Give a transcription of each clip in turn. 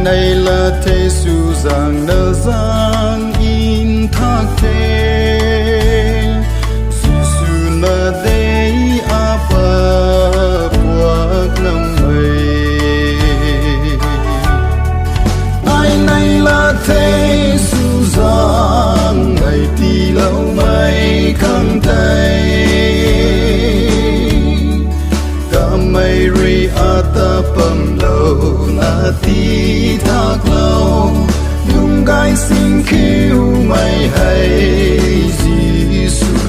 này là thế su giang nơ giang in thác thế su nơ đây apa buat năm mây ai này là thế su giang ngày thì lâu mây khăng tay ta mây ri ata pam lâu na ti thác lâu nhung gai xin khiêu mây hay Giêsu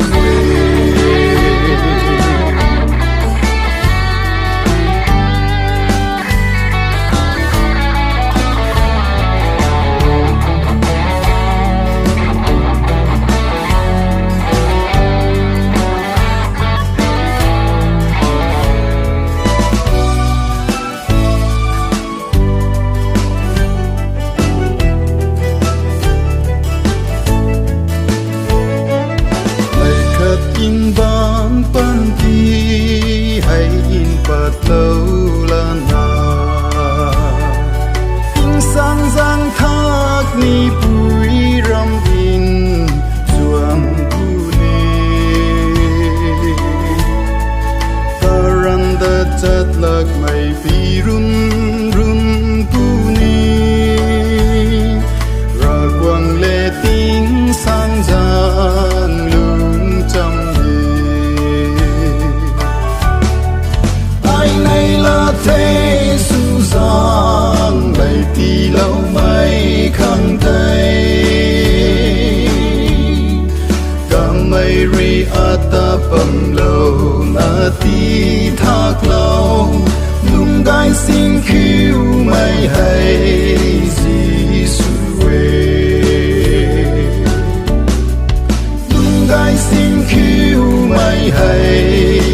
in ban pan ti hay in pat lâu la na in sang giang thác ni bụi ram in chuang bu ni taran da chat lak mai pi run run bu ni ra quang le ting sang giang lung chăm thế su giang đầy tì lâu mây khăng tay cả mây ri ata pam lâu na ti thác lâu nung gai xin khiêu mây hay Giêsu nung gai xin khiêu mây hay